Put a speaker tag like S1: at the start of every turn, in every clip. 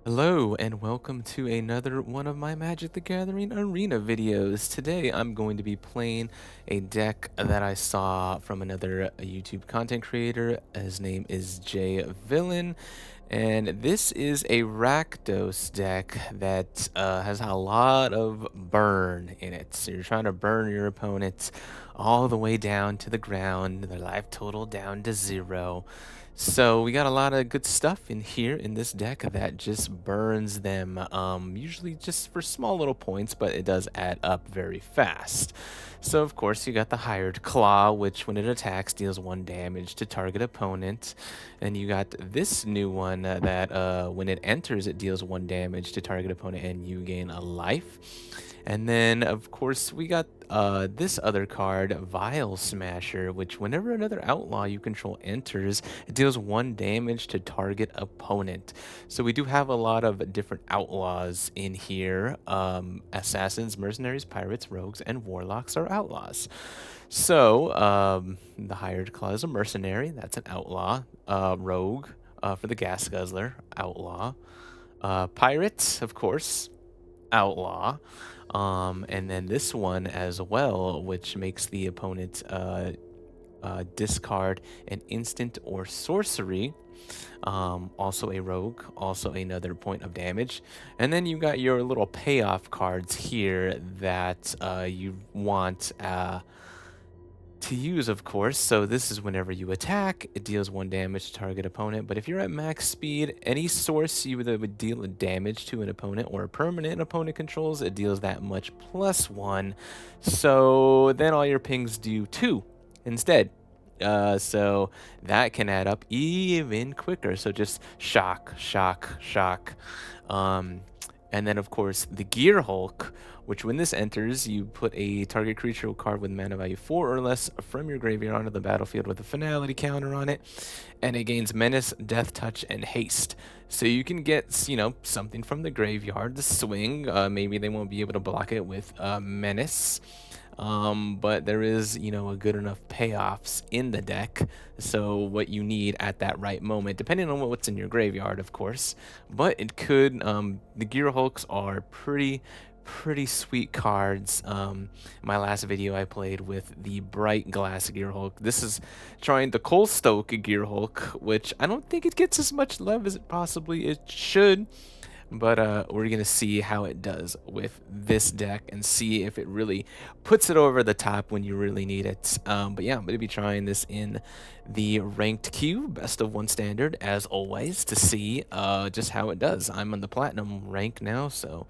S1: Hello and welcome to another one of my Magic the Gathering Arena videos. Today I'm going to be playing a deck that I saw from another YouTube content creator. His name is Jay Villain, and this is a Rakdos deck that has a lot of burn in it. So you're trying to burn your opponent all the way down to the ground, their life total down to 0. So we got a lot of good stuff in here in this deck that just burns them, usually just for small little points, but it does add up very fast. So of course you got the Hired Claw, which when it attacks deals 1 damage to target opponent. And you got this new one that when it enters it deals 1 damage to target opponent and you gain a life. And then, of course, we got this other card, Vial Smasher, which whenever another outlaw you control enters, it deals 1 damage to target opponent. So we do have a lot of different outlaws in here. Assassins, mercenaries, pirates, rogues, and warlocks are outlaws. So the Hired Claw is a mercenary. That's an outlaw. Rogue for the Gas Guzzler, outlaw. Pirates, of course, outlaw. And then this one as well, which makes the opponent discard an instant or sorcery. Also a rogue, also another point of damage. And then you got your little payoff cards here that you want to use, of course. So this is whenever you attack, it deals 1 damage to target opponent. But if you're at max speed, any source you would deal damage to an opponent or a permanent opponent controls, it deals that much plus 1. So then all your pings do 2 instead. So that can add up even quicker. So just shock, shock, shock. And then, of course, the Gear Hulk, which when this enters, you put a target creature card with mana value 4 or less from your graveyard onto the battlefield with a finality counter on it, and it gains Menace, Death Touch, and Haste. So you can get, something from the graveyard to swing. Maybe they won't be able to block it with Menace. But there is, a good enough payoffs in the deck. So what you need at that right moment, depending on what's in your graveyard, of course. But it could, the Gear Hulks are pretty sweet cards. My last video I played with the Bright Glass Gear Hulk. This is trying the Coalstoke Gear Hulk, which I don't think it gets as much love as it possibly it should. But we're going to see how it does with this deck and see if it really puts it over the top when you really need it. But yeah, I'm going to be trying this in the ranked queue, best of 1 standard, as always, to see just how it does. I'm on the platinum rank now, so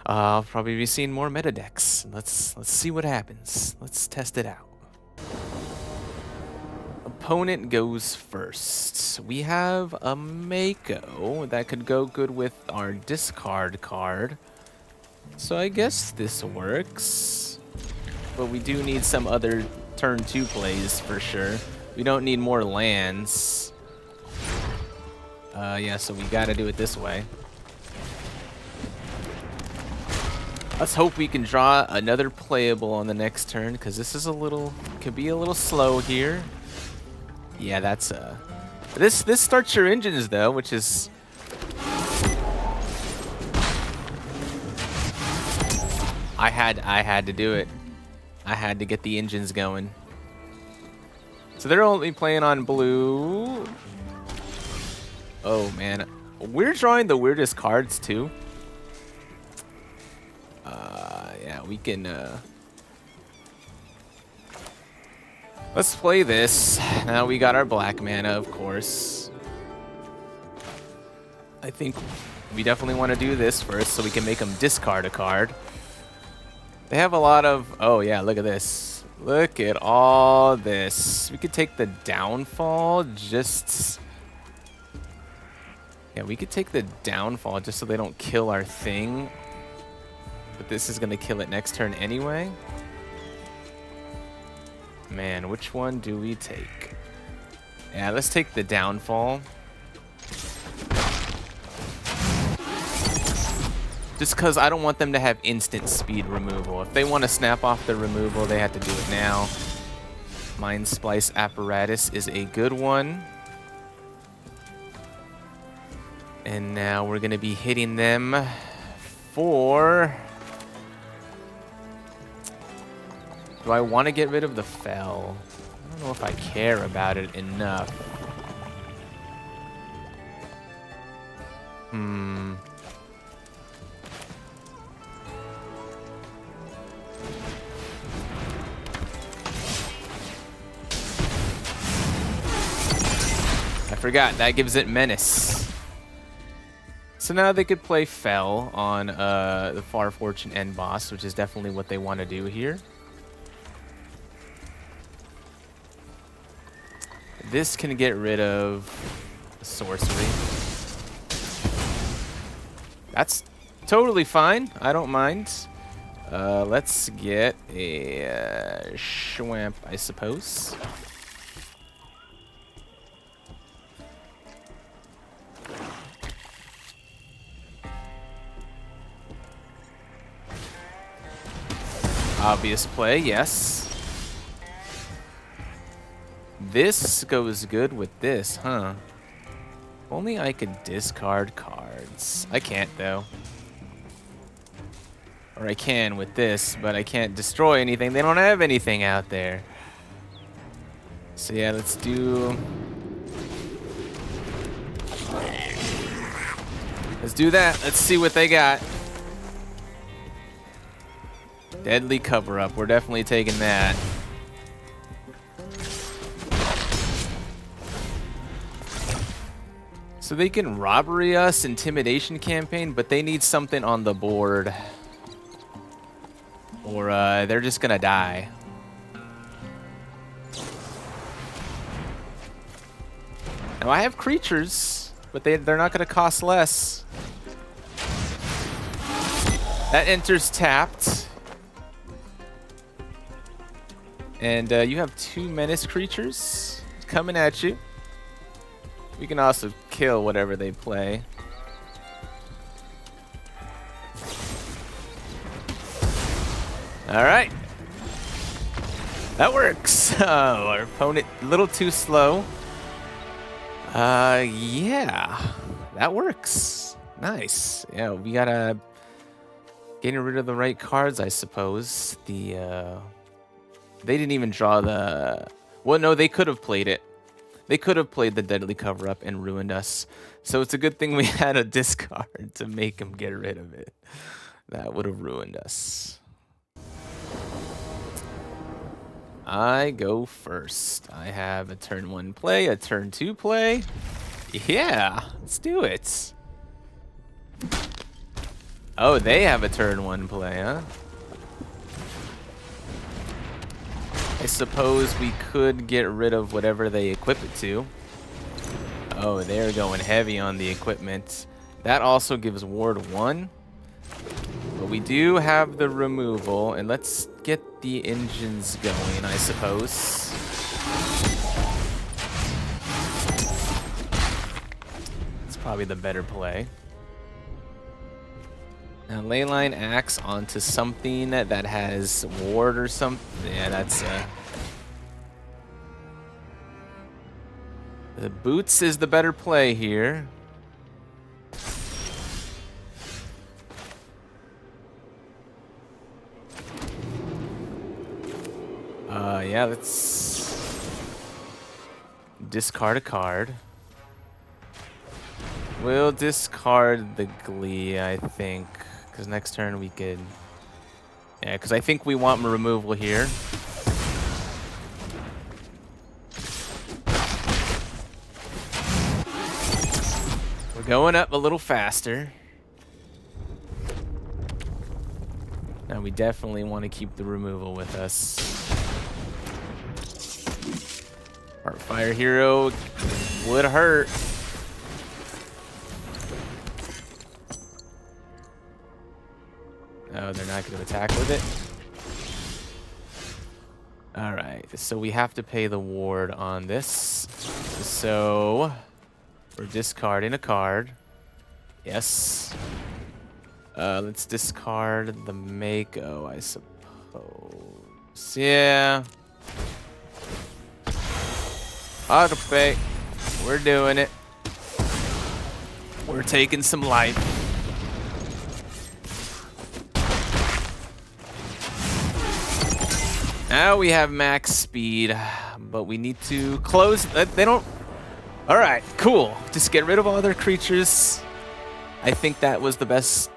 S1: I'll probably be seeing more meta decks. Let's see what happens. Let's test it out. Opponent goes first. We have a Mako that could go good with our discard card. So I guess this works. But we do need some other turn 2 plays for sure. We don't need more lands. Yeah, so we gotta do it this way. Let's hope we can draw another playable on the next turn, because this is could be a little slow here. Yeah, that's this starts your engines though, which is I had to do it. I had to get the engines going. So they're only playing on blue. Oh man, we're drawing the weirdest cards too. Yeah, we can let's play this. Now we got our black mana, of course. I think we definitely want to do this first so we can make them discard a card. They have a lot of... Oh, yeah, look at this. Look at all this. We could take the Downfall just... Yeah, we could take the Downfall just so they don't kill our thing. But this is going to kill it next turn anyway. Man, which one do we take? Yeah, let's take the Downfall. Just because I don't want them to have instant speed removal. If they want to snap off the removal, they have to do it now. Mind Splice Apparatus is a good one. And now we're gonna be hitting them for... Do I want to get rid of the fell? I don't know if I care about it enough. I forgot, that gives it menace. So now they could play fell on the Far Fortune end boss, which is definitely what they want to do here. This can get rid of sorcery. That's totally fine. I don't mind. Let's get a Schwamp, I suppose. Obvious play, yes. This goes good with this, huh? Only I could discard cards. I can't, though. Or I can with this, but I can't destroy anything. They don't have anything out there. So yeah, let's do... Let's do that. Let's see what they got. Deadly cover-up. We're definitely taking that. So they can robbery us, intimidation campaign, but they need something on the board. Or they're just gonna die. Now I have creatures, but they're not gonna cost less. That enters tapped. And you have 2 menace creatures coming at you. We can also kill whatever they play. All right. That works. Our opponent a little too slow. Yeah. That works. Nice. Yeah, we gotta... Getting rid of the right cards, I suppose. The, They didn't even draw the... Well, no, they could have played it. They could have played the Deadly Cover-Up and ruined us. So it's a good thing we had a discard to make them get rid of it. That would have ruined us. I go first. I have a turn 1 play, a turn 2 play. Yeah, let's do it. Oh, they have a turn 1 play, huh? I suppose we could get rid of whatever they equip it to. Oh, they're going heavy on the equipment. That also gives ward 1. But we do have the removal, and let's get the engines going, I suppose. It's probably the better play. Now, Leyline Axe onto something that has ward or something. Yeah, that's... The boots is the better play here. Yeah, let's discard a card. We'll discard the Glee, I think, because next turn we could... Yeah, because I think we want removal here. We're going up a little faster. Now we definitely want to keep the removal with us. Heartfire Hero would hurt. Oh, they're not going to attack with it. All right, so we have to pay the ward on this. So we're discarding a card. Yes. Let's discard the Mako, I suppose. Yeah. Auto pay. We're doing it. We're taking some life. Now we have max speed, but we need to close. They don't. All right, cool. Just get rid of all other creatures. I think that was the best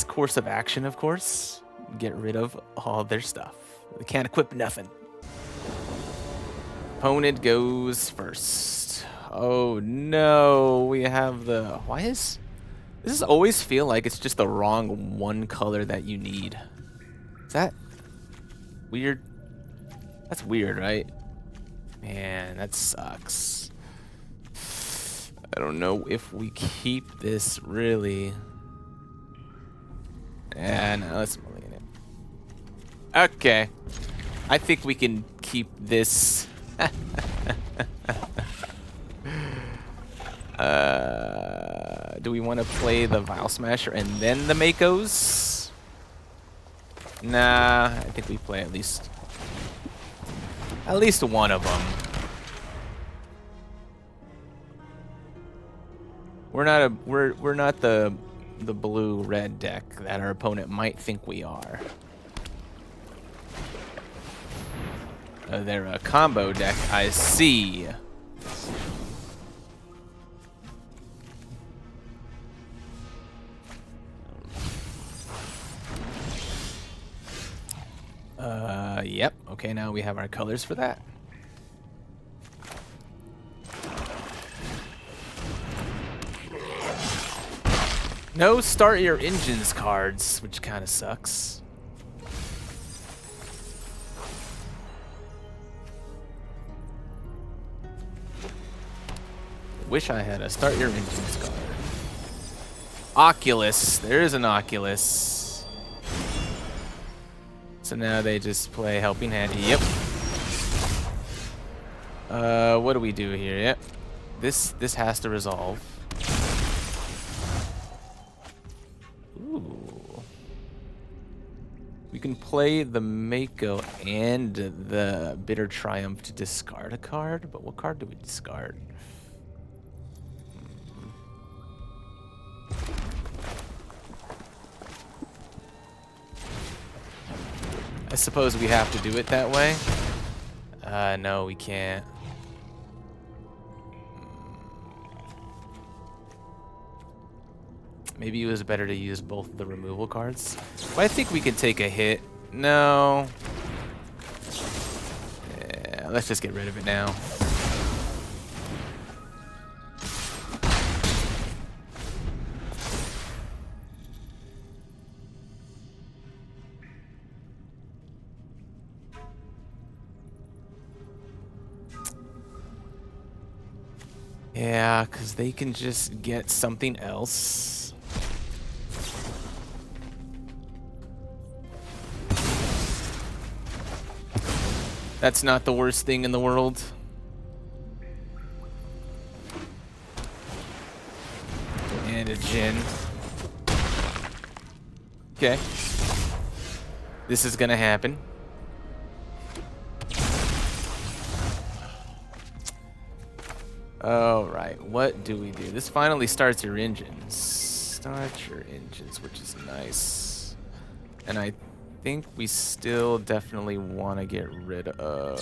S1: course of action, of course. Get rid of all their stuff. They can't equip nothing. Opponent goes first. Oh no, we have the. Why is this always feel like it's just the wrong one color that you need? Is that weird? That's weird, right? Man, that sucks. I don't know if we keep this really. And let's million it. Okay. I think we can keep this. Do we want to play the Vile Smasher and then the Makos? Nah, I think we play at least one of them. We're not the blue-red deck that our opponent might think we are. They're a combo deck, I see. Yep. Okay, now we have our colors for that. No start your engines cards, which kind of sucks. Wish I had a start your engines card. Oculus. There is an Oculus. So now they just play Helping Hand. Yep. What do we do here? Yep. This has to resolve. Ooh. We can play the Mako and the Bitter Triumph to discard a card, but what card do we discard? I suppose we have to do it that way. No, we can't. Maybe it was better to use both the removal cards. But I think we can take a hit. No. Yeah, let's just get rid of it now. Yeah, because they can just get something else. That's not the worst thing in the world. And a Jin. Okay. This is gonna happen. Alright, what do we do? This finally starts your engines. Start your engines, which is nice. And I think we still definitely want to get rid of...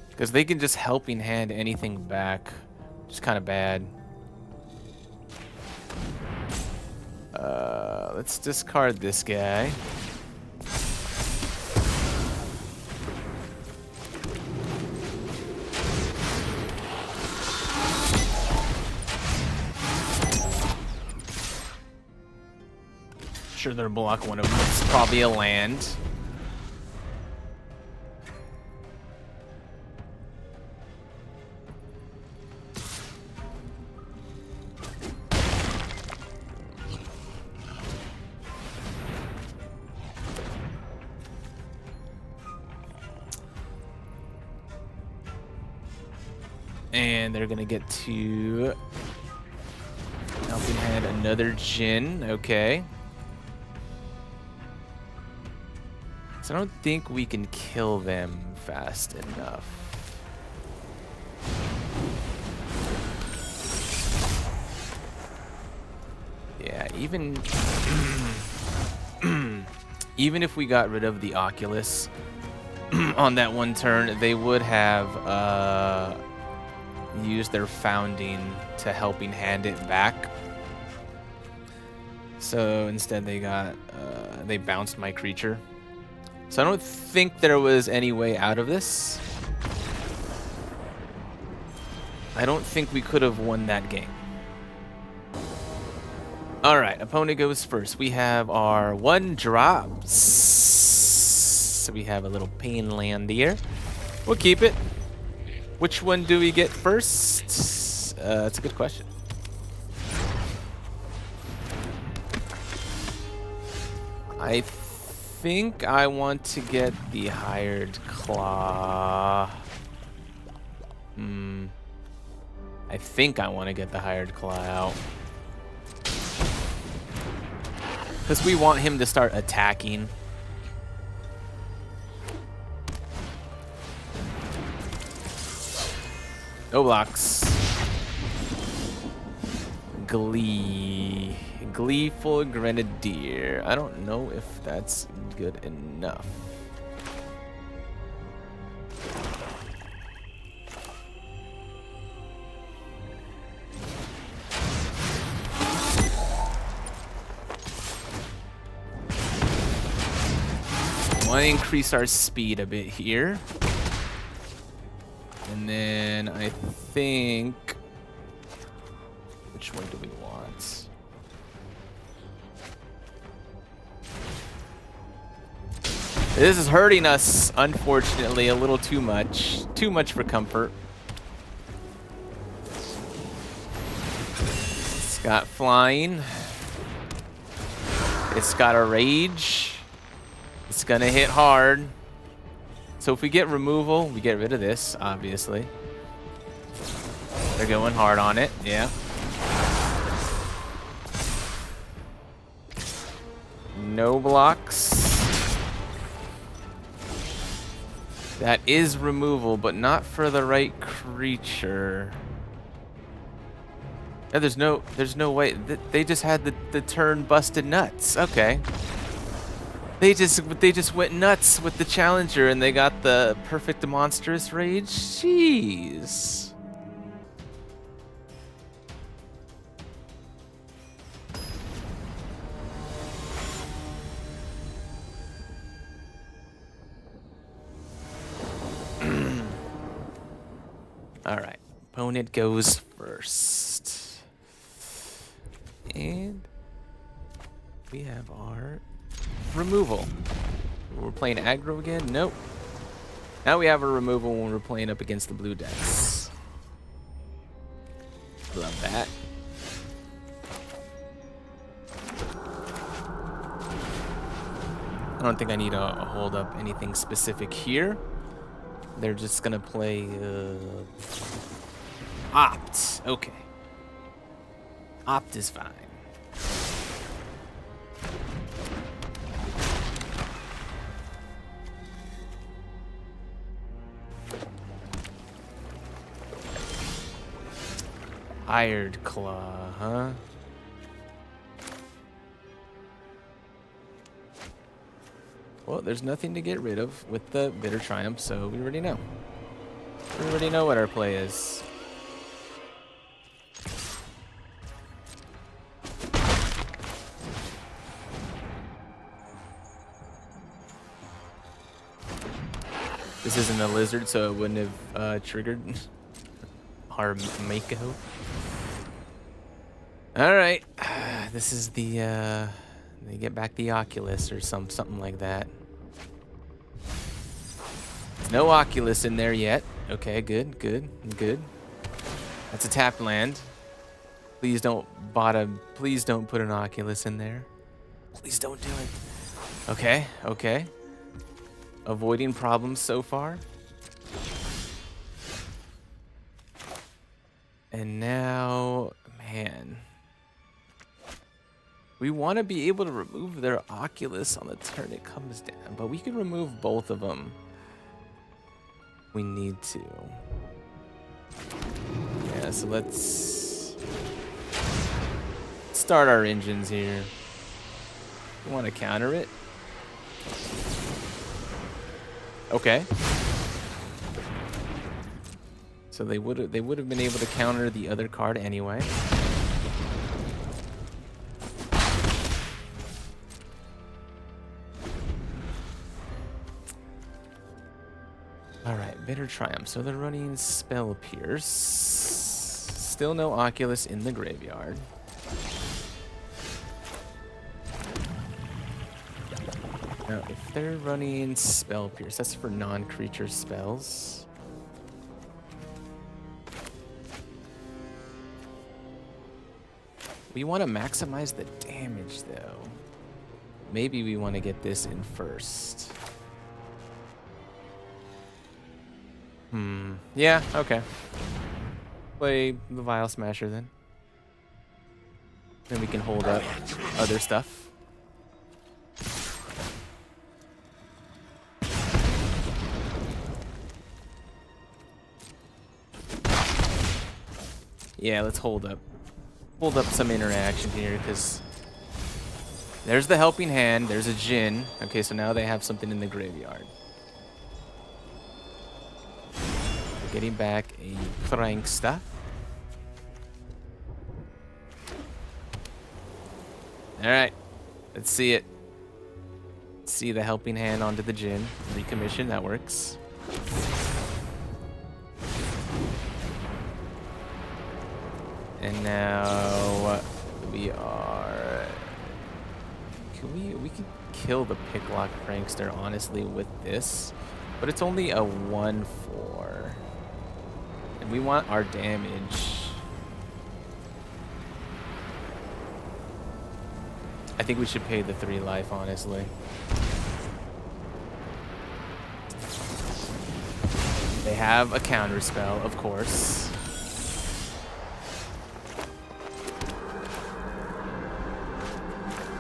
S1: Because they can just helping hand anything back. Which is kind of bad. Let's discard this guy. Sure, they're block one of them. It's probably a land. And they're gonna get to helping hand another Jin. Okay. So I don't think we can kill them fast enough. Yeah, even even if we got rid of the Oculus on that one turn, they would have used their founding to helping hand it back. So instead they bounced my creature. So I don't think there was any way out of this. I don't think we could have won that game. All right, opponent goes first. We have our 1 drops. So we have a little pain land here. We'll keep it. Which one do we get first? That's a good question. I think I want to get the hired claw. I think I want to get the hired claw out. Because we want him to start attacking. No blocks. Gleeful Grenadier. I don't know if that's good enough. Want to increase our speed a bit here. And then I think... Which one do we want? This is hurting us, unfortunately, a little too much. Too much for comfort. It's got flying. It's got a rage. It's gonna hit hard. So if we get removal, we get rid of this, obviously. They're going hard on it, yeah. No blocks. That is removal, but not for the right creature. No, there's no way. They just had the turn busted nuts. Okay. They just went nuts with the challenger and they got the perfect monstrous rage. Jeez. All right, opponent goes first. And we have our removal. We're playing aggro again? Nope. Now we have a removal when we're playing up against the blue decks. Love that. I don't think I need to hold up anything specific here. They're just gonna play Opt. Okay. Opt is fine. Hired claw, huh? Well, there's nothing to get rid of with the Bitter Triumph, so we already know. We already know what our play is. This isn't a lizard, so it wouldn't have triggered our Mako. All right, this is the they get back the Oculus or something like that. There's no Oculus in there yet. Okay, good. That's a tap land. Please don't please don't put an Oculus in there. Please don't do it. Okay. Avoiding problems so far. And now, man. We want to be able to remove their Oculus on the turn it comes down, but we can remove both of them. We need to. Yeah, so let's start our engines here. We want to counter it. Okay. So they would have been able to counter the other card anyway. All right, Bitter Triumph. So they're running Spell Pierce. Still no Oculus in the graveyard. Now, if they're running Spell Pierce, that's for non-creature spells. We want to maximize the damage, though. Maybe we want to get this in first. Yeah, okay. Play the Vile Smasher then. Then we can hold up other stuff. Yeah, let's hold up some interaction here, because there's the Helping Hand, there's a Djinn. Okay, so now they have something in the graveyard. We're getting back a Prankster. Alright, let's see it. See the Helping Hand onto the Djinn. Recommission, that works. And now we are. We can kill the Picklock Prankster honestly with this, but it's only a 1/4, and we want our damage. I think we should pay the 3 life honestly. They have a counter spell, of course.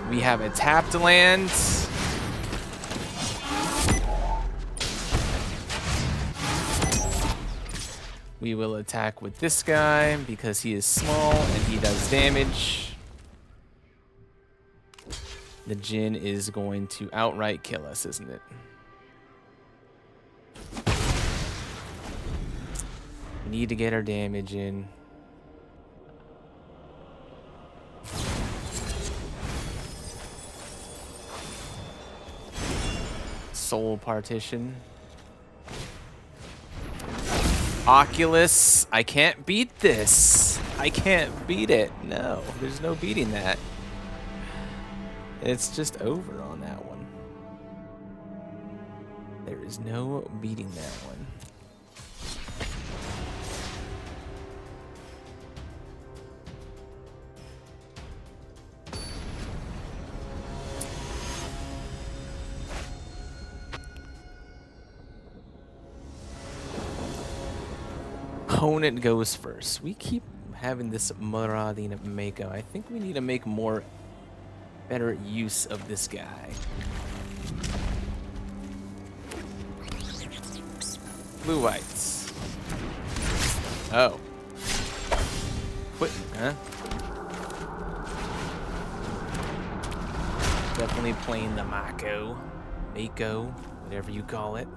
S1: We have a tapped land. We will attack with this guy because he is small and he does damage. The Djinn is going to outright kill us, isn't it? We need to get our damage in. Soul Partition. Oculus. I can't beat this. I can't beat it. No, there's no beating that. It's just over on that one. There is no beating that one. Opponent goes first. We keep having this marauding Mako. I think we need to make better use of this guy. Blue whites. Oh. Quitting, huh? Definitely playing the Mako, whatever you call it.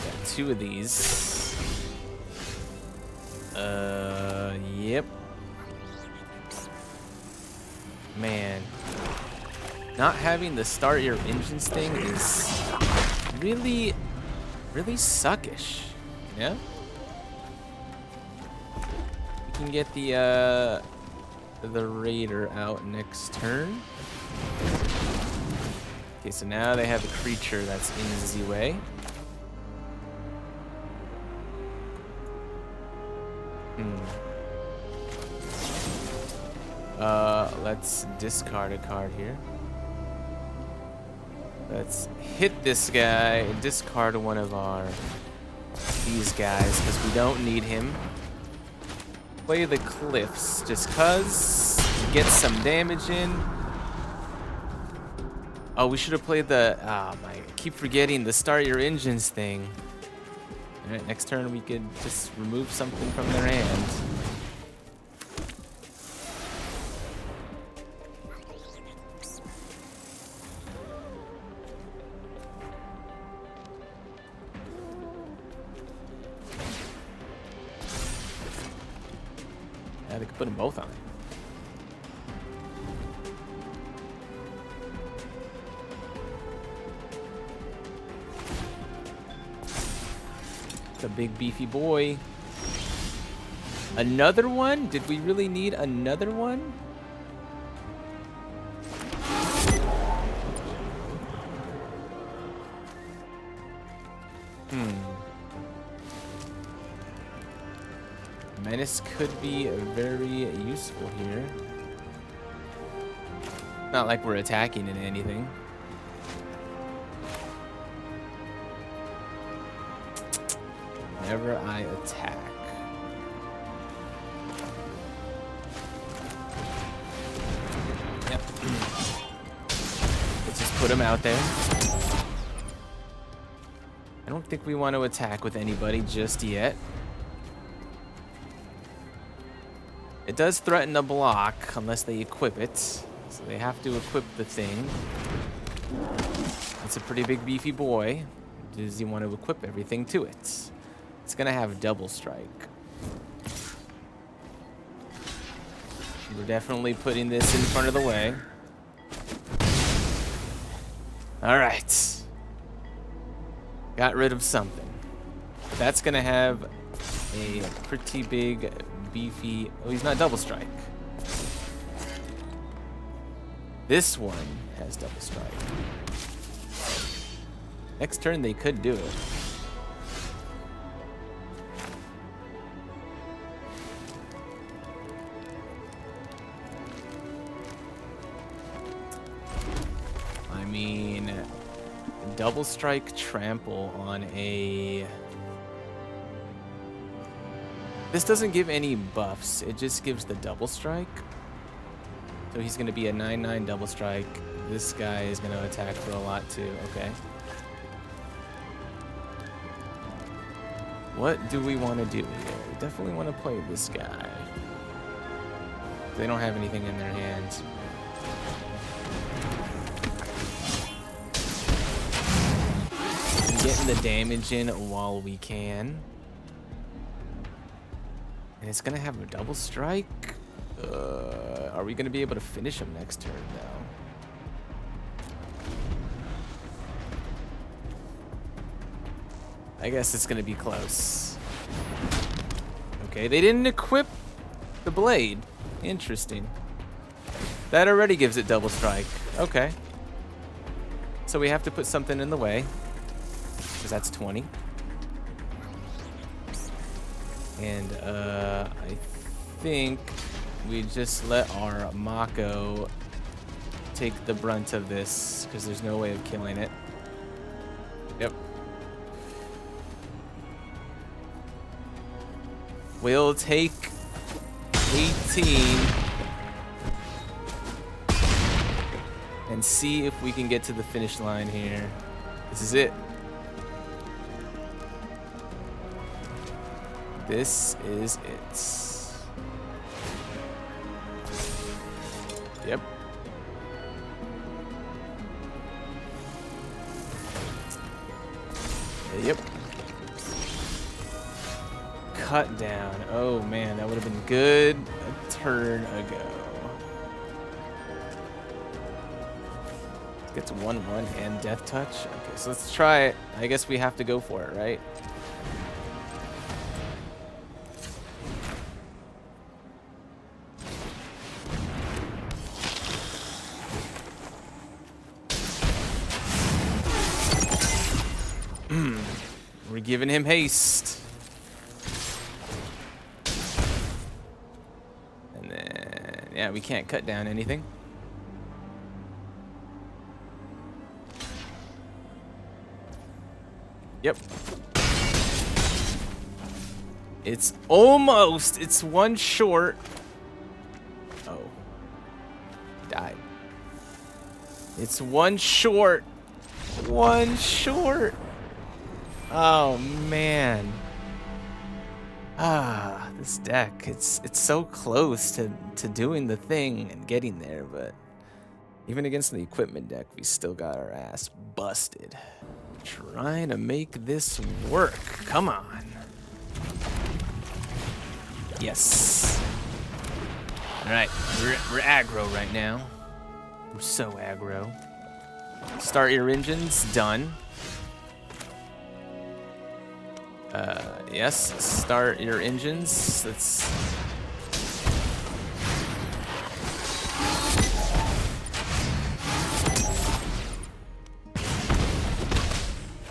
S1: Got 2 of these. Yep. Man. Not having the start your engines thing is really suckish. Yeah? We can get the Raider out next turn. Okay, so now they have a creature that's in the way. Let's discard a card here. Let's hit this guy and discard one of these guys because we don't need him. play the cliffs just cuz. Get some damage in. Oh, we should have played the, oh my, I keep forgetting the start your engines thing. All right, next turn we could just remove something from their hand. Yeah, they could put them both on. It's a big beefy boy. Another one? Did we really need another one? Menace could be very useful here. Not like we're attacking in anything. Whenever I attack. Yep. Let's just put him out there. I don't think we want to attack with anybody just yet. It does threaten a block unless they equip it. So they have to equip the thing. It's a pretty big beefy boy. Does he want to equip everything to it? It's gonna have double strike. We're definitely putting this in front of the way. All right. Got rid of something. That's gonna have a pretty big beefy, oh, he's not double strike. This one has double strike. Next turn they could do it. I mean, double strike trample on a... This doesn't give any buffs, it just gives the double strike. So he's going to be a 9/9 double strike. This guy is going to attack for a lot too, okay. What do we want to do here? We definitely want to play this guy. They don't have anything in their hands. Getting the damage in while we can. And it's gonna have a double strike. Are we gonna be able to finish him next turn though? I guess it's gonna be close. Okay, they didn't equip the blade. Interesting. That already gives it double strike. Okay. So we have to put something in the way. Because that's 20. And I think we just let our Mako take the brunt of this because there's no way of killing it. Yep. We'll take 18 and see if we can get to the finish line here. This is it. This is it. Yep. Yep. Cut down. Oh man, that would have been good a turn ago. Gets 1/1 and death touch. Okay, so let's try it. I guess we have to go for it, right? We're giving him haste. And then, yeah, we can't cut down anything. Yep. It's almost. It's one short. Oh. Died. It's one short. One short. Oh, man. Ah, this deck. It's so close to doing the thing and getting there, but even against the equipment deck, we still got our ass busted. Trying to make this work. Come on. Yes. All right, we're aggro right now. We're so aggro. Start your engines. Done. Yes. Start your engines. Let's.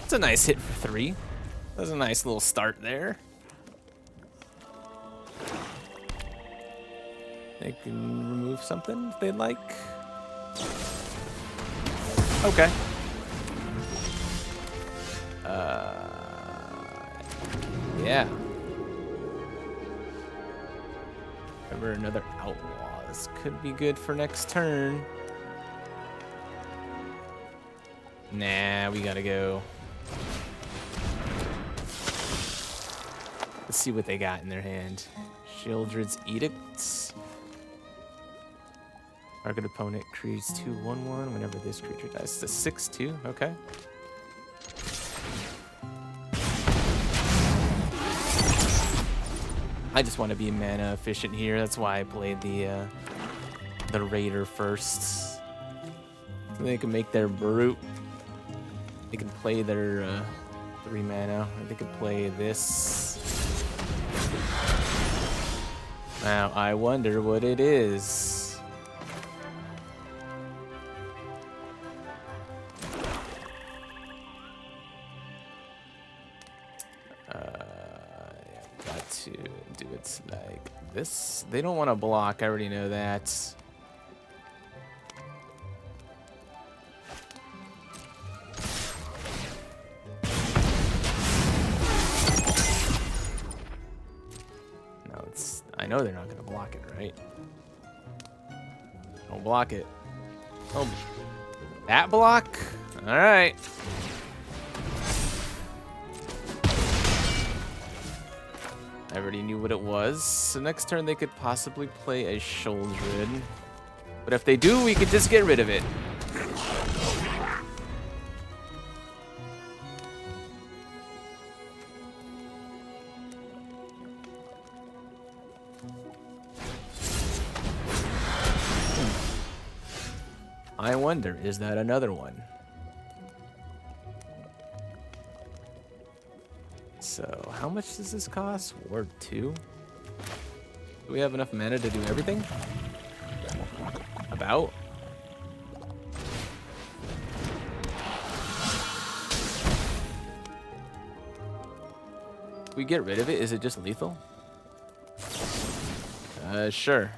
S1: It's a nice hit for 3. That was a nice little start there. They can remove something if they'd like. Okay. Yeah. Ever another Outlaws. Could be good for next turn. Nah, we gotta go. Let's see what they got in their hand. Shieldred's Edicts. Target opponent creates 2/1/1 whenever this creature dies. It's a 6/2. Okay. I just want to be mana efficient here. That's why I played the Raider first. So they can make their brute. They can play their 3 mana. Or they could play this. Now I wonder what it is. Got to do it like this. They don't want to block. I already know that. No, it's. I know they're not going to block it, right? Don't block it. Oh, that block? All right. I already knew what it was. So next turn they could possibly play a Shieldred. But if they do, we could just get rid of it. I wonder, is that another one? So, how much does this cost? Ward 2? Do we have enough mana to do everything? About? We get rid of it? Is it just lethal? Sure.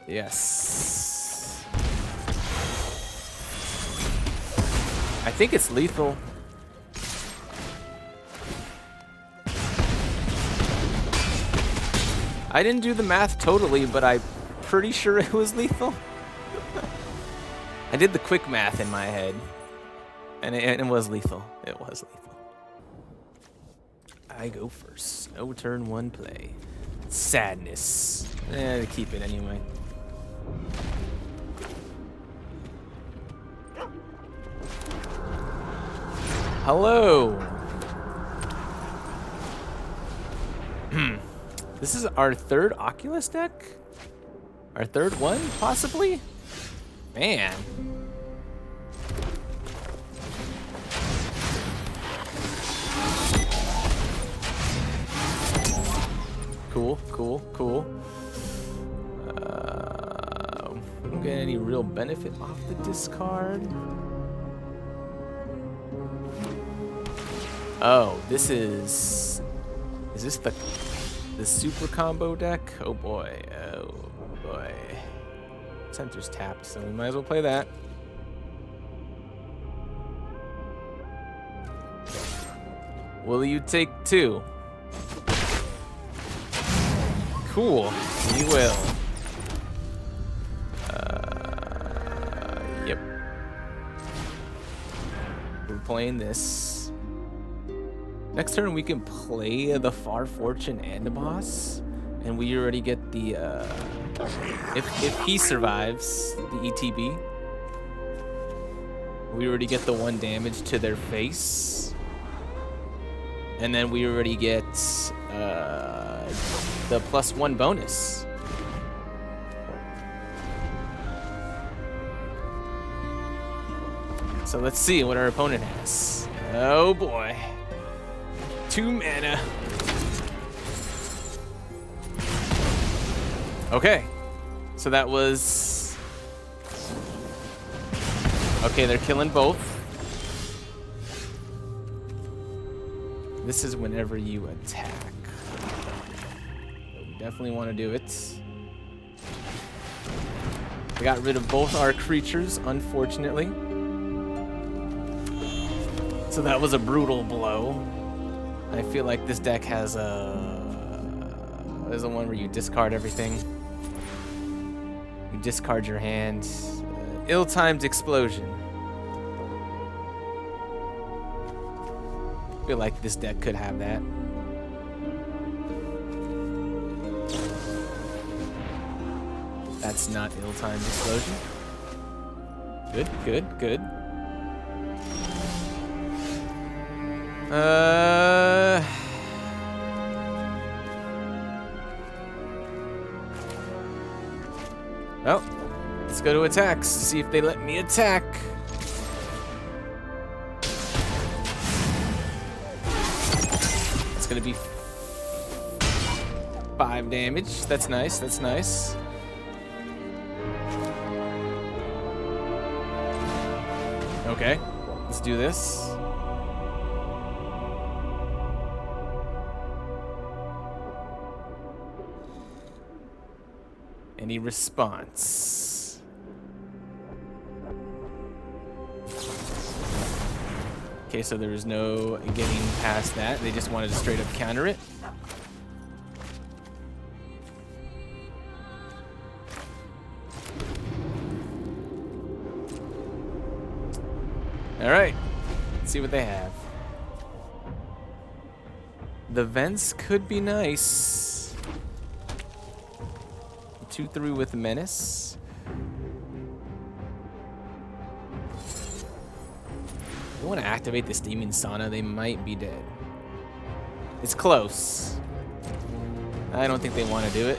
S1: Yes. I think it's lethal. I didn't do the math totally, but I'm pretty sure it was lethal. I did the quick math in my head, and it was lethal. It was lethal. I go first. No turn 1 play. Sadness. Keep it anyway. Hello. This is our 3rd Oculus deck? Our 3rd one, possibly? Man. Cool, cool, cool. We don't get any real benefit off the discard. Oh, this is this the super combo deck? Oh boy, oh boy. Center's tapped, so we might as well play that. Will you take 2? Cool. You will. Yep. We're playing this. Next turn, we can play the Far Fortune and the boss. And we already get the, if he survives the ETB, we already get the 1 damage to their face. And then we already get the +1 bonus. So let's see what our opponent has. Oh boy. 2 mana. Okay. So that was... Okay, they're killing both. This is whenever you attack. We definitely want to do it. We got rid of both our creatures, unfortunately. So that was a brutal blow. I feel like this deck has there's the one where you discard everything. You discard your hand. Ill-timed explosion. I feel like this deck could have that. That's not ill-timed explosion. Good, good, good. Well, let's go to attacks to see if they let me attack. It's gonna be 5 damage. That's nice, that's nice. Okay, let's do this. Any response? Okay, so there was no getting past that. They just wanted to straight up counter it. All right, let's see what they have. The vents could be nice. 2/3 with menace. You want to activate the steaming sauna, they might be dead. It's close. I don't think they want to do it.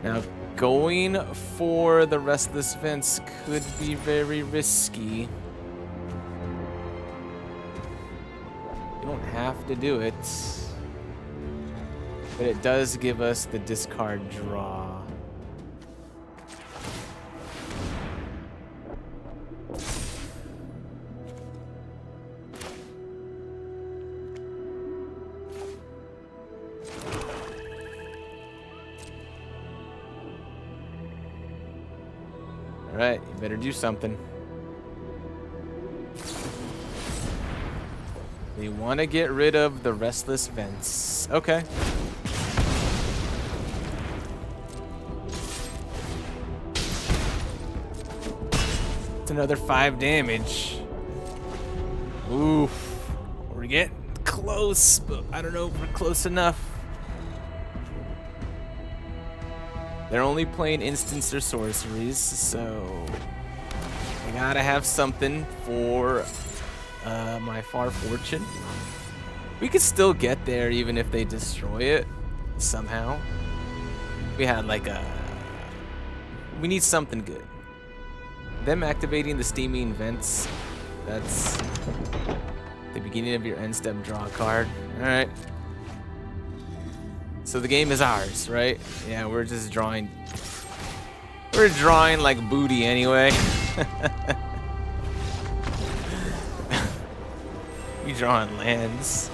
S1: Now, going for the restless vents could be very risky. You don't have to do it. But it does give us the discard draw. All right, you better do something. They want to get rid of the restless vents. Okay. Another 5 damage. Oof. We're getting close, but I don't know if we're close enough. They're only playing instants or sorceries, so I gotta have something for my Far Fortune. We could still get there even if they destroy it somehow. We had like we need something good. Them activating the steaming vents, that's the beginning of your end step draw card. All right. So the game is ours, right? Yeah, we're just drawing. We're drawing like booty anyway. We drawing lands.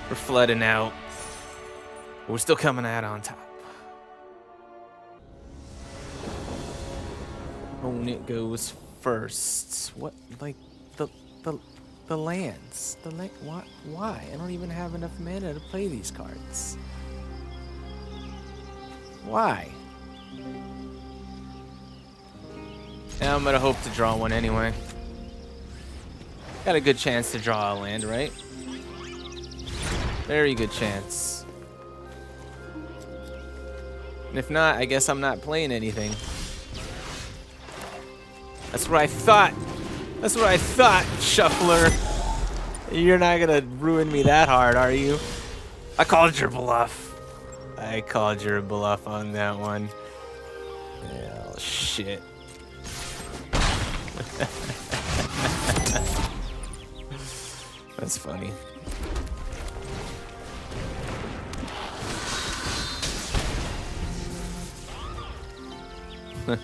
S1: We're flooding out. But we're still coming out on top. Opponent goes first. What, like, the the lands. Why? I don't even have enough mana to play these cards. Why? And I'm gonna hope to draw one anyway. Got a good chance to draw a land, right? Very good chance. And if not, I guess I'm not playing anything. That's what I thought. That's what I thought, Shuffler. You're not gonna ruin me that hard, are you? I called your bluff. I called your bluff on that one. Oh, shit. That's funny. They're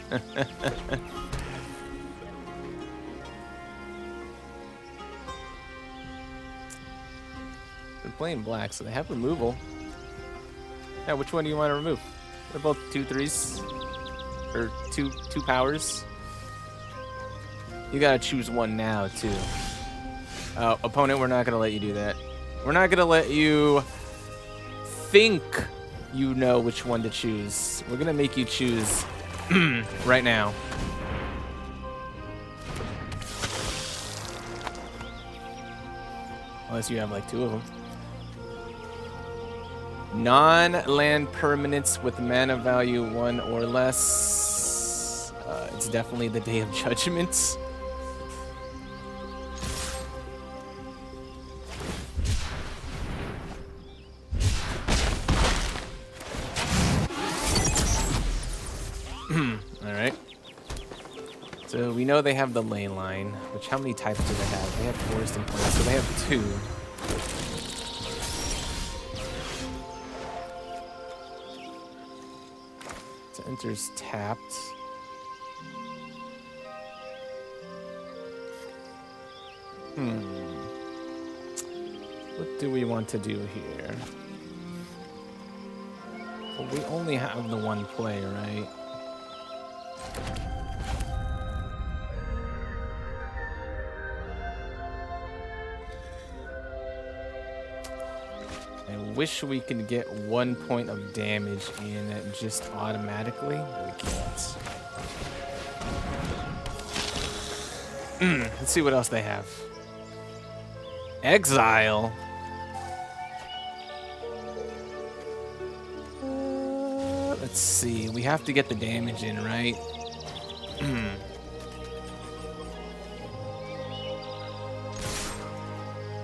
S1: playing black, so they have removal. Yeah, which one do you want to remove? They're both 2/3s. Or two powers. You gotta choose one now, too. Oh, opponent, we're not gonna let you do that. We're not gonna let you think you know which one to choose. We're gonna make you choose right now. Unless you have like 2 of them. Non-land permanents with mana value 1 or less. It's definitely the Day of Judgment. Alright. So we know they have the ley line, which how many types do they have? They have forest and plains, so they have 2. So enters tapped. What do we want to do here? Well, we only have the one play, right? I wish we could get 1 point of damage in it just automatically, but we can't. Let's see what else they have. Exile. Let's see. We have to get the damage in, right?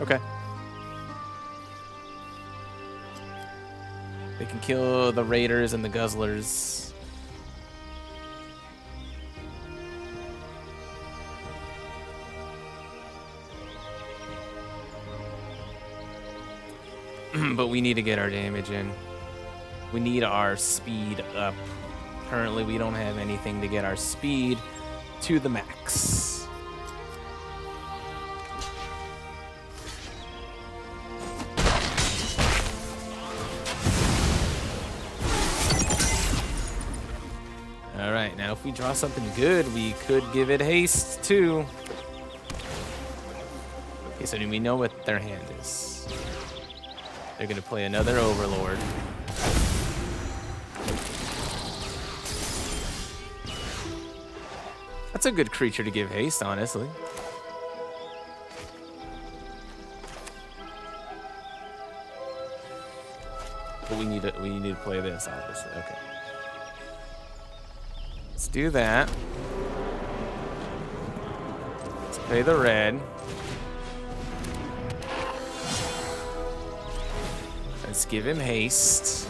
S1: Okay. They can kill the raiders and the guzzlers. But we need to get our damage in. We need our speed up. Currently, we don't have anything to get our speed to the max. All right, now if we draw something good, we could give it haste too. Okay, so do we know what their hand is? They're gonna play another Overlord. That's a good creature to give haste, honestly. But we need to play this, obviously. Okay. Let's do that. Let's play the red. Let's give him haste.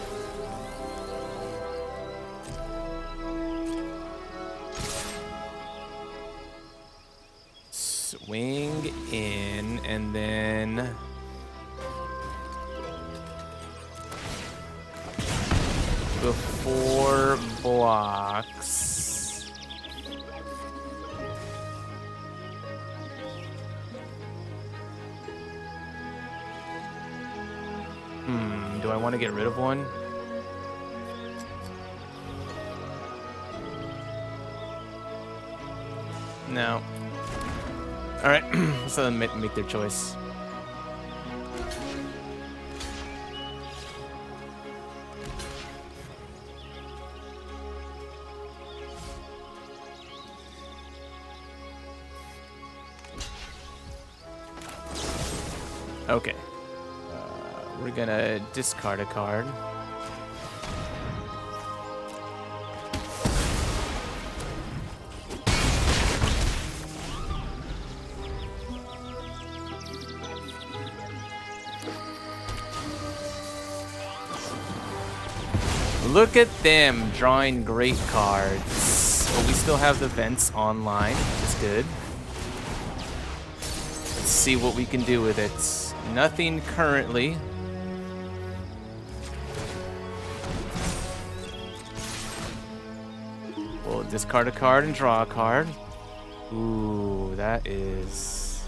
S1: Swing in, and then before blocks. Do I want to get rid of one? No. All right, let's let them make their choice. Okay. We're gonna discard a card. Look at them drawing great cards. But we still have the vents online, which is good. Let's see what we can do with it. Nothing currently. We'll discard a card and draw a card. Ooh, that is...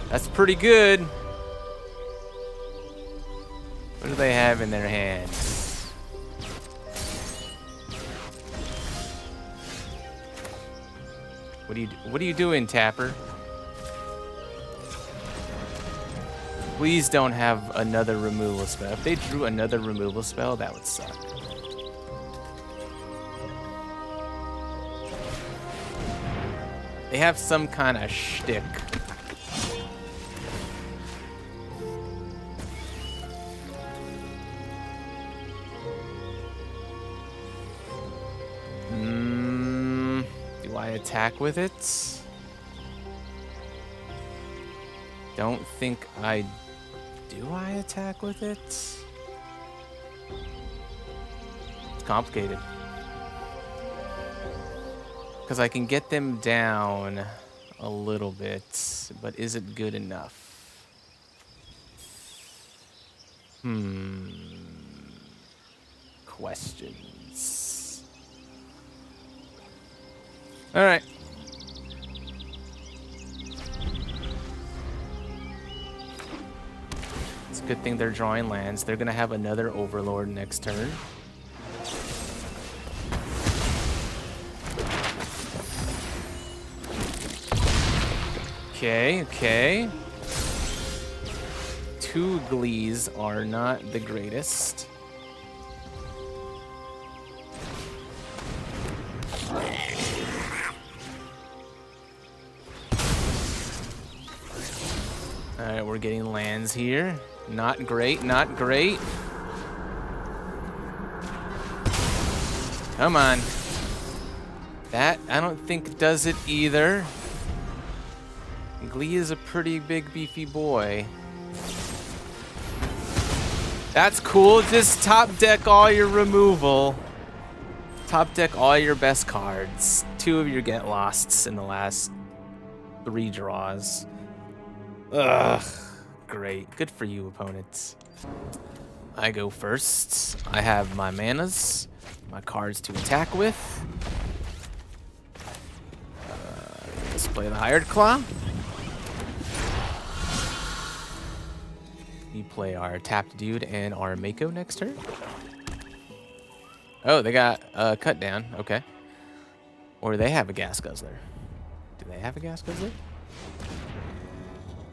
S1: That's pretty good. What do they have in their hands? What are you doing, Tapper? Please don't have another removal spell. If they drew another removal spell, that would suck. They have some kind of shtick. Do I attack with it? Don't think I... Do I attack with it? It's complicated. Because I can get them down a little bit, but is it good enough? Questions. All right. It's a good thing they're drawing lands. They're going to have another Overlord next turn. Okay. Two Glees are not the greatest. Alright, we're getting lands here. Not great, not great. Come on. That, I don't think does it either. Glee is a pretty big, beefy boy. That's cool. Just top deck all your removal. Top deck all your best cards. 2 of your get losts in the last 3 draws. Ugh. Great. Good for you, opponents. I go first. I have my manas, my cards to attack with. Let's play the Hired Claw. We play our tapped dude and our Mako next turn. Oh, they got cut down. Okay. Or they have a gas guzzler. Do they have a gas guzzler?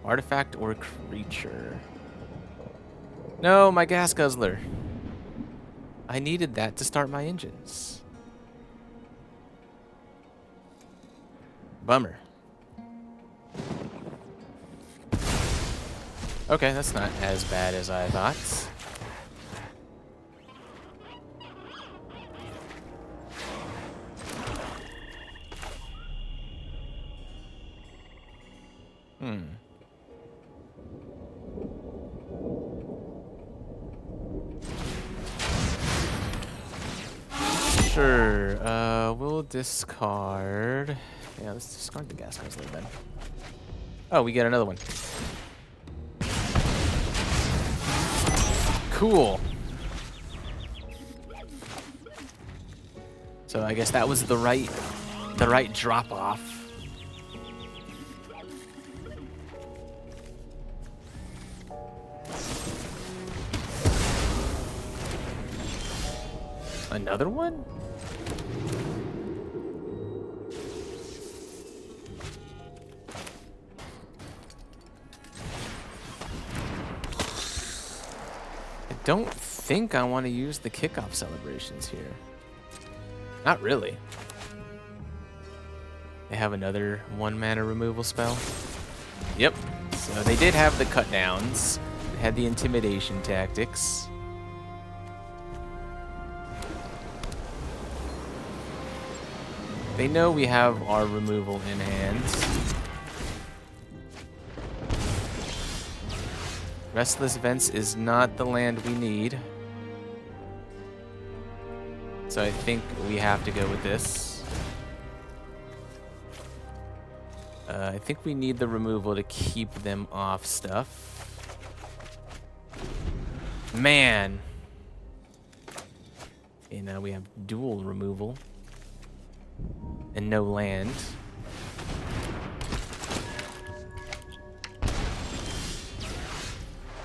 S1: Artifact or creature? No, my gas guzzler. I needed that to start my engines. Bummer. Okay, that's not as bad as I thought. Sure, we'll discard... Yeah, let's discard the gas guzzler then. Oh, we get another one. Cool. So I guess that was the right drop off. Another one? don't think I want to use the kickoff celebrations here. Not really. They have another 1-mana removal spell. Yep. So they did have the cut downs. They had the intimidation tactics. They know we have our removal in hand. Restless Vents is not the land we need. So I think we have to go with this. I think we need the removal to keep them off stuff. Man. Okay, now we have dual removal. And no land.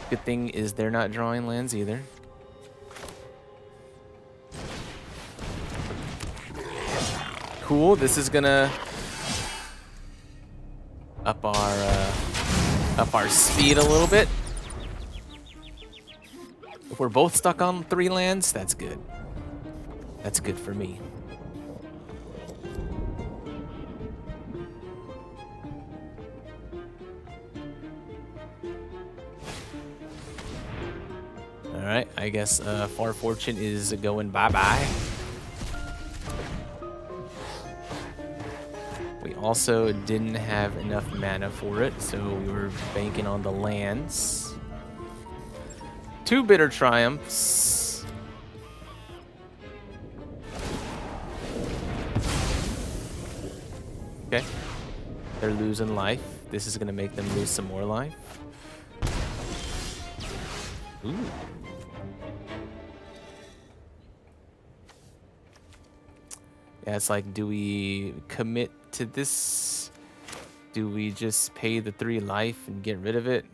S1: Good thing is they're not drawing lands either. Cool, this is gonna up our speed a little bit. If we're both stuck on 3 lands, that's good. That's good for me. Alright, I guess Far Fortune is going bye-bye. We also didn't have enough mana for it, so we were banking on the lands. 2 Bitter Triumphs. Okay. They're losing life. This is going to make them lose some more life. Ooh. Yeah, it's like, do we commit to this? Do we just pay the 3 life and get rid of it?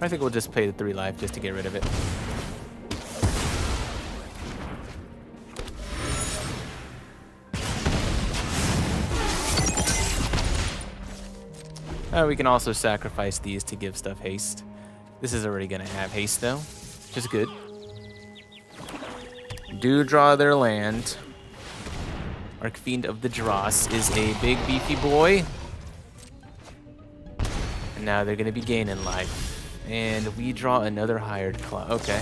S1: I think we'll just pay the 3 life just to get rid of it. We can also sacrifice these to give stuff haste. This is already going to have haste, though, which is good. Do draw their land. Archfiend of the Dross is a big, beefy boy. And now they're going to be gaining life. And we draw another hired claw. Okay.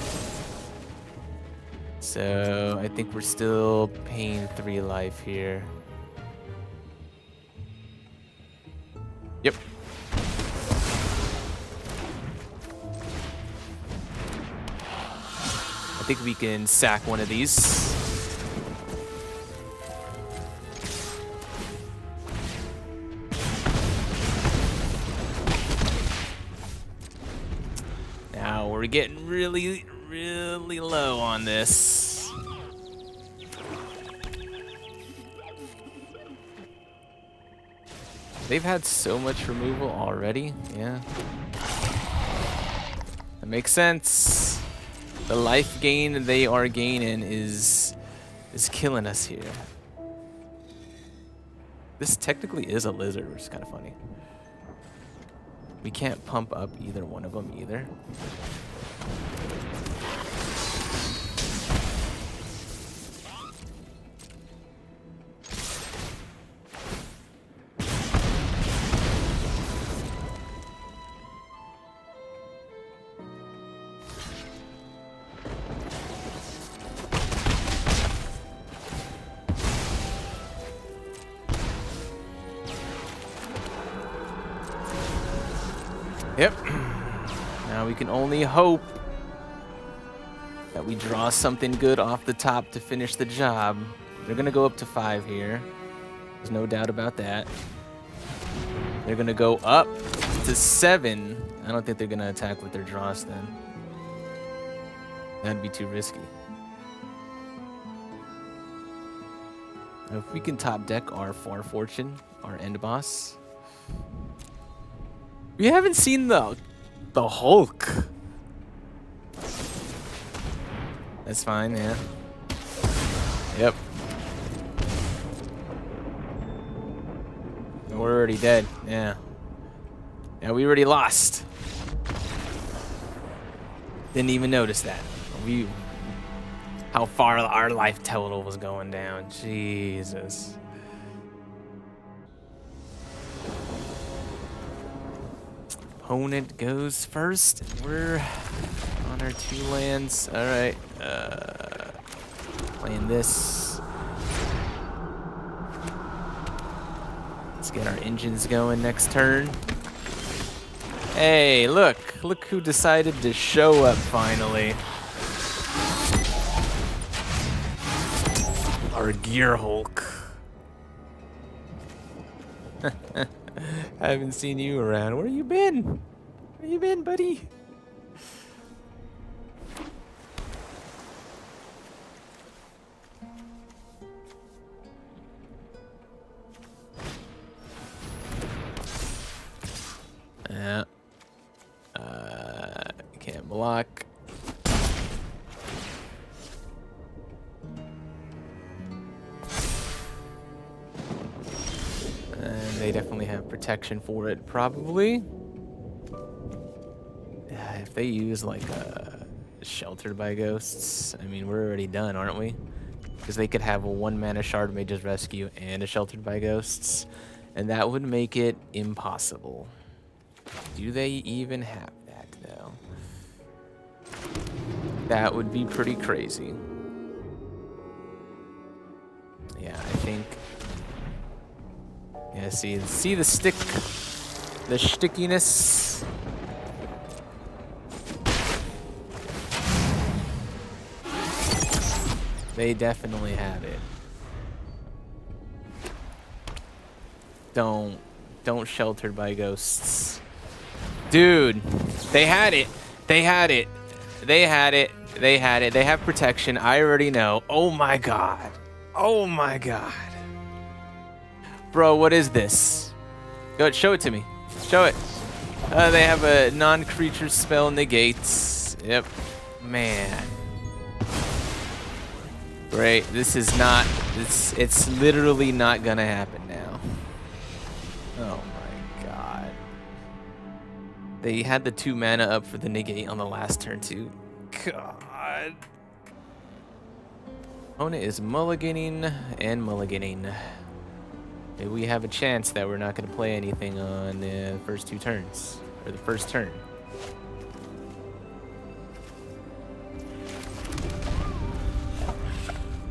S1: So I think we're still paying 3 life here. Yep. I think we can sack one of these. Now we're getting really, really low on this. They've had so much removal already. Yeah. That makes sense. The life gain they are gaining is killing us here. This technically is a lizard, which is kind of funny. We can't pump up either one of them either. Yep. Now we can only hope that we draw something good off the top to finish the job. They're going to go up to 5 here. There's no doubt about that. They're going to go up to 7. I don't think they're going to attack with their draws then. That'd be too risky. Now, if we can top deck our Far Fortune, our end boss. We haven't seen the Hulk. That's fine, yeah. Yep. We're already dead. Yeah. Yeah, we already lost. Didn't even notice that. How far our life total was going down. Jesus. Opponent goes first. We're on our 2 lands. All right. Playing this. Let's get our engines going next turn. Hey, look who decided to show up finally. Our Gear Hulk. I haven't seen you around. Where you been? Where you been, buddy? Yeah. Can't block. And they definitely have protection for it, probably. If they use like Sheltered by Ghosts, I mean, we're already done, aren't we? Because they could have a 1-mana Shard Mage's Rescue and a Sheltered by Ghosts, and that would make it impossible. Do they even have that, though? That would be pretty crazy. Yeah, I think... Yeah, see the stick? The stickiness? They definitely have it. Don't Sheltered by Ghosts. Dude, they had it. They had it. They had it. They had it. They have protection. I already know. Oh my god. Oh my god. Bro, what is this? Go, show it to me. Show it. They have a non-creature spell negates. Yep. Man. Great. This is not... It's literally not gonna happen now. Oh my god. They had the 2 mana up for the negate on the last turn too. God. Opponent is mulliganing and mulliganing. Maybe we have a chance that we're not going to play anything on the first 2 turns. Or the first turn.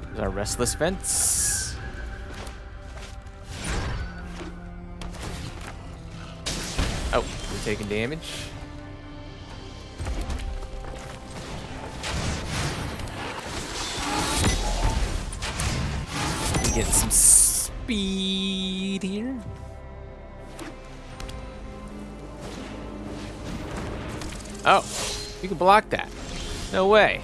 S1: There's our Restless Fence. Oh, we're taking damage. We get some speed here. Oh, you can block that. No way.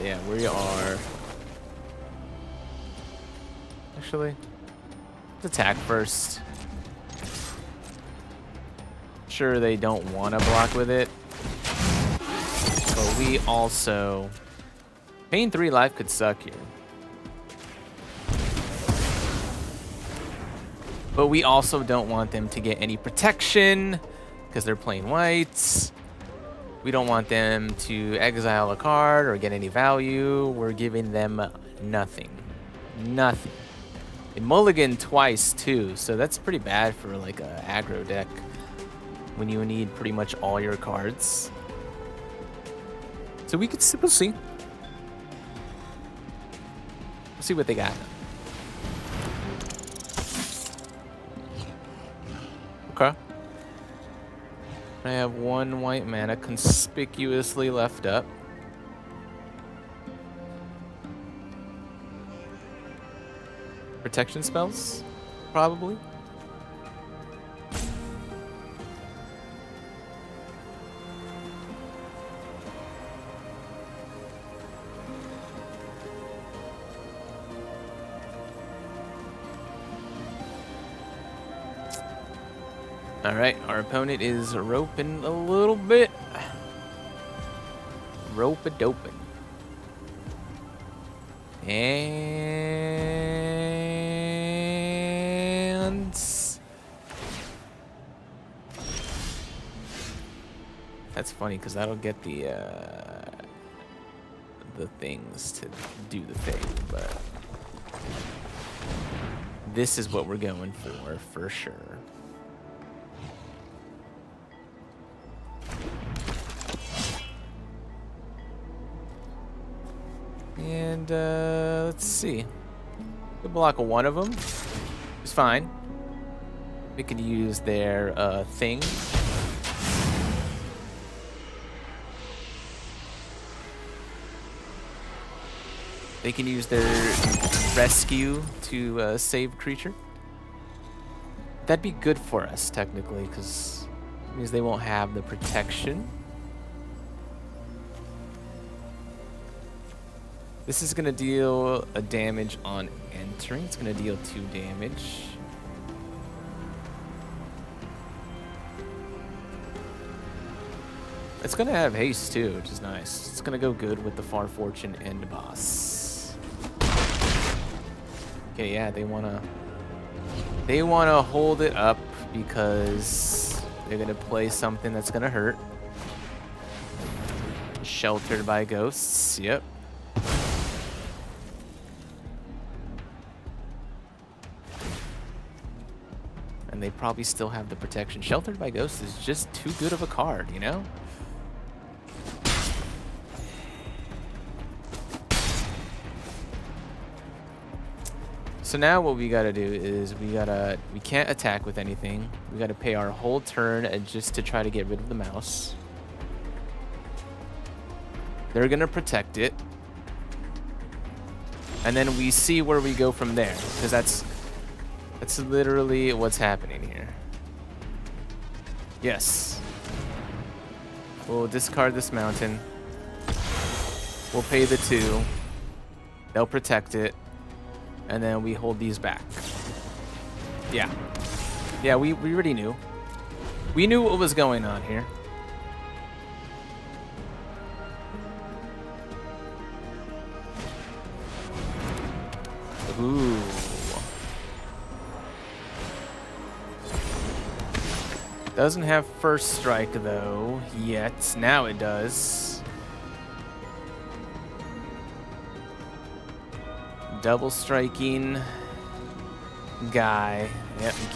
S1: Yeah, we are. Actually, let's attack first. Sure, they don't want to block with it, but we also... Paying 3 life could suck here. But we also don't want them to get any protection because they're playing whites. We don't want them to exile a card or get any value. We're giving them nothing. Nothing. They mulligan twice too, so that's pretty bad for like a aggro deck when you need pretty much all your cards. So we'll see. We'll see what they got. Okay. I have 1 white mana conspicuously left up. Protection spells? Probably. All right, our opponent is roping a little bit. Rope-a-doping. And that's funny because that'll get the things to do the thing, but this is what we're going for sure. And let's see. We block one of them. It's fine. We could use their thing. They can use their rescue to save creature. That'd be good for us, technically, because it means they won't have the protection. This is going to deal a damage on entering. It's going to deal 2 damage. It's going to have haste, too, which is nice. It's going to go good with the Far Fortune End Boss. Okay, yeah, they want to hold it up because they're going to play something that's going to hurt. Sheltered by ghosts. Yep. And they probably still have the protection. Sheltered by Ghosts is just too good of a card, you know? So now what we gotta do is we can't attack with anything. We gotta pay our whole turn just to try to get rid of the mouse. They're gonna protect it. And then we see where we go from there, because that's literally what's happening here. Yes. We'll discard this mountain. We'll pay the 2. They'll protect it. And then we hold these back. Yeah. Yeah, we already knew. We knew what was going on here. Ooh. Doesn't have first strike though yet. Now it does. Double striking guy. Yep, you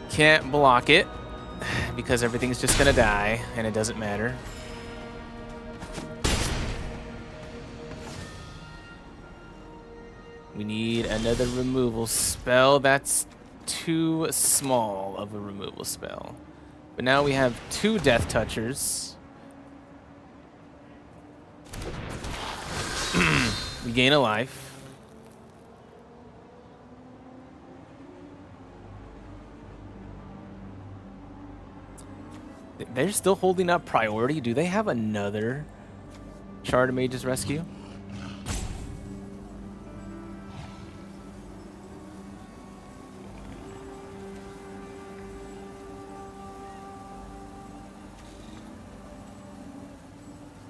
S1: can't block it because everything's just gonna die and it doesn't matter. We need another removal spell. That's too small of a removal spell. But now we have 2 Death Touchers. We gain a life. They're still holding up priority. Do they have another Shard of Mage's Rescue?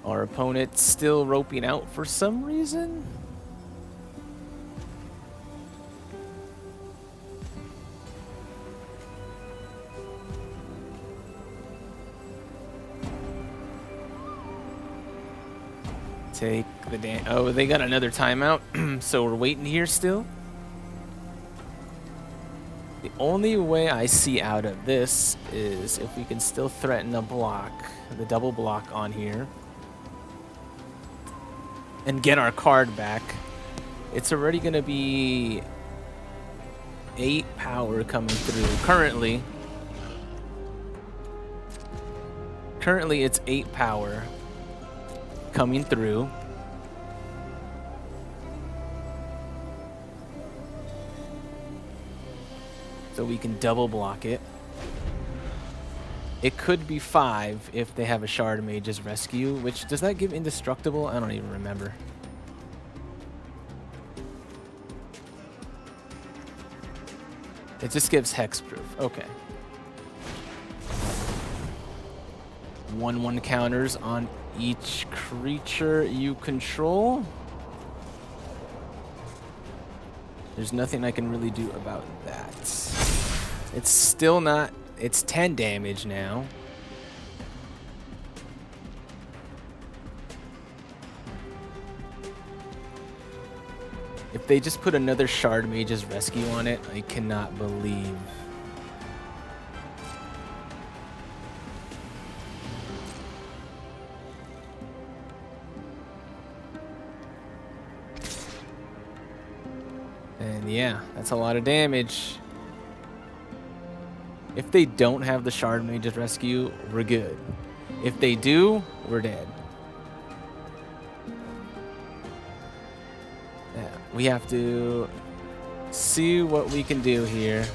S1: Our opponent still roping out for some reason. Take the damn. Oh, they got another timeout, so we're waiting here still. The only way I see out of this is if we can still threaten a block, the double block on here, and get our card back. It's already going to be 8 power coming through. Currently it's 8 power coming through. So we can double block it. It could be 5 if they have a Shard of Mage's Rescue, which, does that give indestructible? I don't even remember. It just gives hexproof. Okay. 1/1 counters on each creature you control. There's nothing I can really do about that. It's still not... It's 10 damage now. If they just put another Shard Mage's Rescue on it, I cannot believe. And yeah, that's a lot of damage. If they don't have the Shard Mage's Rescue, we're good. If they do, we're dead. Yeah, we have to see what we can do here.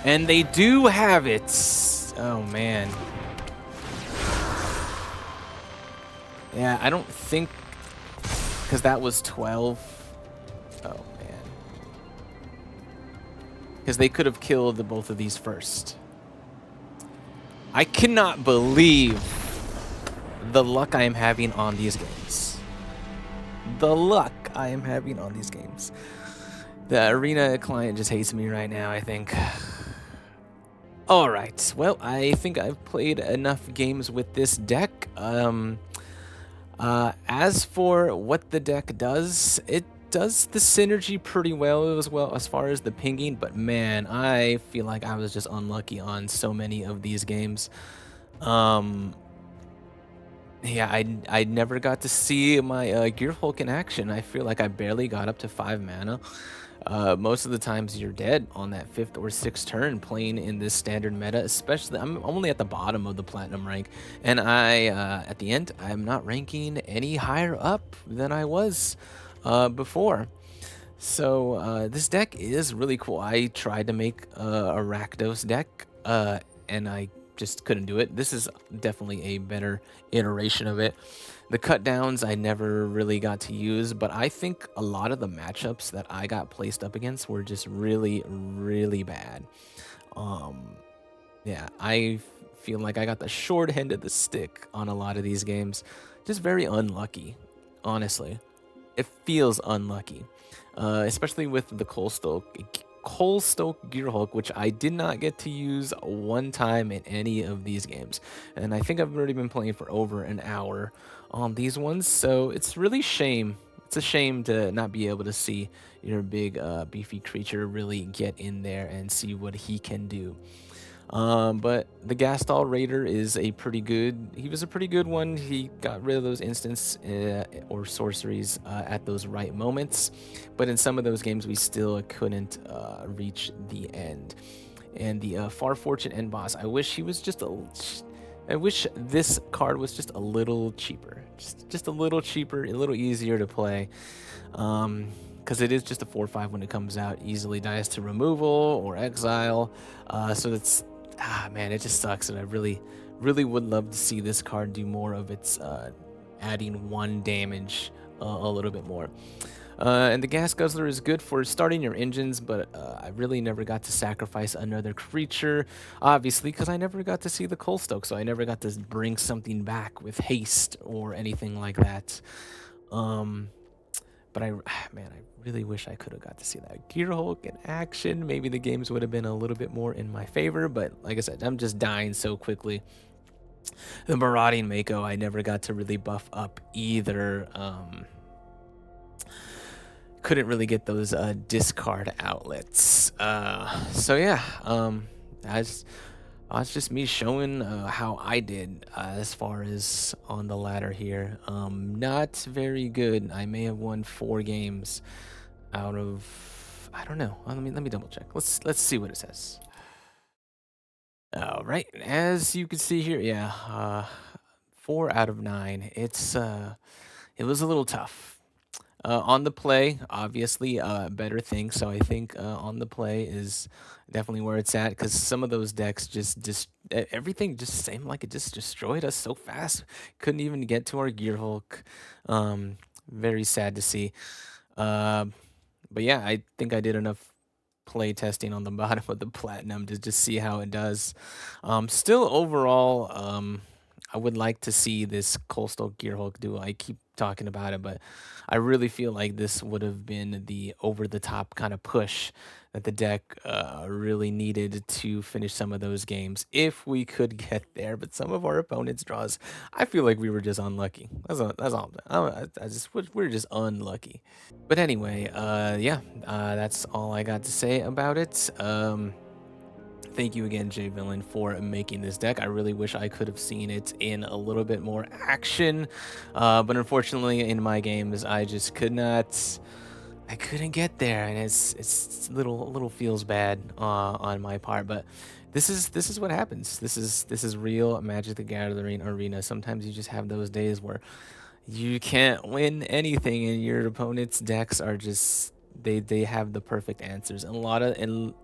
S1: And they do have it. Oh, man. Yeah, I don't think... Because that was 12. Oh, man. Because they could have killed the both of these first. I cannot believe the luck I am having on these games. The luck I am having on these games. The arena client just hates me right now, I think. All right. Well, I think I've played enough games with this deck. As for what the deck does, it does the synergy pretty well as far as the pinging, but man, I feel like I was just unlucky on so many of these games. Yeah, I never got to see my Gear Hulk in action. I feel like I barely got up to 5 mana. Most of the times you're dead on that 5th or 6th turn playing in this standard meta, especially I'm only at the bottom of the platinum rank, and at the end I'm not ranking any higher up than I was before. So this deck is really cool. I tried to make a Rakdos deck and I just couldn't do it. This is definitely a better iteration of it. The cut downs I never really got to use, but I think a lot of the matchups that I got placed up against were just really, really bad. Yeah, I feel like I got the short end of the stick on a lot of these games. Just very unlucky, honestly. It feels unlucky, especially with the Coalstoke Gearhulk, which I did not get to use one time in any of these games. And I think I've already been playing for over an hour on these ones, so it's really shame. It's a shame to not be able to see your big beefy creature really get in there and see what he can do. But the Gastal Raider is a pretty good... He was a pretty good one. He got rid of those instants or sorceries at those right moments. But in some of those games, we still couldn't reach the end. And the Far Fortune End Boss, I wish he was just a... I wish this card was just a little cheaper. Just a little cheaper, a little easier to play. Because it is just a 4/5 when it comes out. Easily dies to removal or exile. So it's... man, it just sucks, and I really would love to see this card do more of its adding 1 damage a little bit more. And the Gas Guzzler is good for starting your engines, but I really never got to sacrifice another creature, obviously, because I never got to see the Coalstoke, so I never got to bring something back with haste or anything like that. But man, I really wish I could have got to see that Gearhulk in action. Maybe the games would have been a little bit more in my favor, but like I said, I'm just dying so quickly. The Marauding Mako, I never got to really buff up either. Couldn't really get those discard outlets. So yeah, that's just me showing how I did as far as on the ladder here. Not very good. I may have won 4 games out of... I don't know. Let me double check. Let's see what it says. All right, as you can see here, yeah, 4 out of 9. It was a little tough. On the play, obviously, better thing. So I think on the play is definitely where it's at because some of those decks just everything just seemed like it just destroyed us so fast. Couldn't even get to our Gear Hulk. Very sad to see. Uh, but yeah, I think I did enough play testing on the bottom of the platinum to just see how it does. Still overall, I would like to see this Coastal Gearhulk duo. I keep talking about it, but I really feel like this would have been the over the top kind of push that the deck really needed to finish some of those games if we could get there. But some of our opponents' draws, I feel like we were just unlucky. That's all. I just we're just unlucky. But anyway, yeah, that's all I got to say about it. Thank you again, Jay Villain, for making this deck. I really wish I could have seen it in a little bit more action, but unfortunately, in my games, I just could not. I couldn't get there, and it's little feels bad on my part. But this is what happens. This is real Magic the Gathering arena. Sometimes you just have those days where you can't win anything, and your opponent's decks are just they have the perfect answers. And a lot of and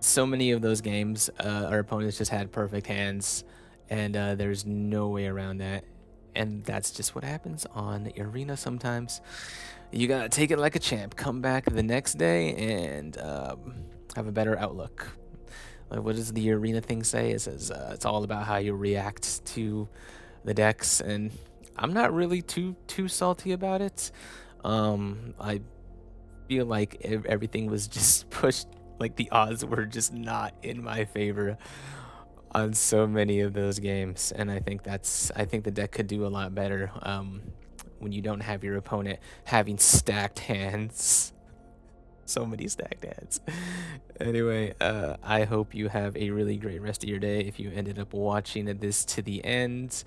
S1: so many of those games, our opponents just had perfect hands, and there's no way around that. And that's just what happens on arena sometimes. You gotta take it like a champ. Come back the next day and have a better outlook. Like, what does the arena thing say? It says it's all about how you react to the decks, and I'm not really too salty about it. I feel like everything was just pushed, like the odds were just not in my favor on so many of those games, and I think the deck could do a lot better when you don't have your opponent having stacked hands. So many stacked hands. Anyway, I hope you have a really great rest of your day. If you ended up watching this to the end,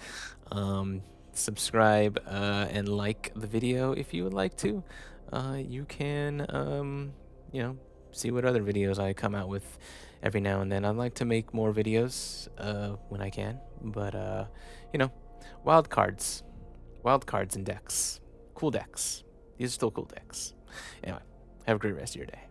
S1: subscribe and like the video if you would like to. You can, you know, see what other videos I come out with every now and then. I'd like to make more videos when I can, but you know, wild cards, wild cards and decks, cool decks. These are still cool decks. Anyway, have a great rest of your day.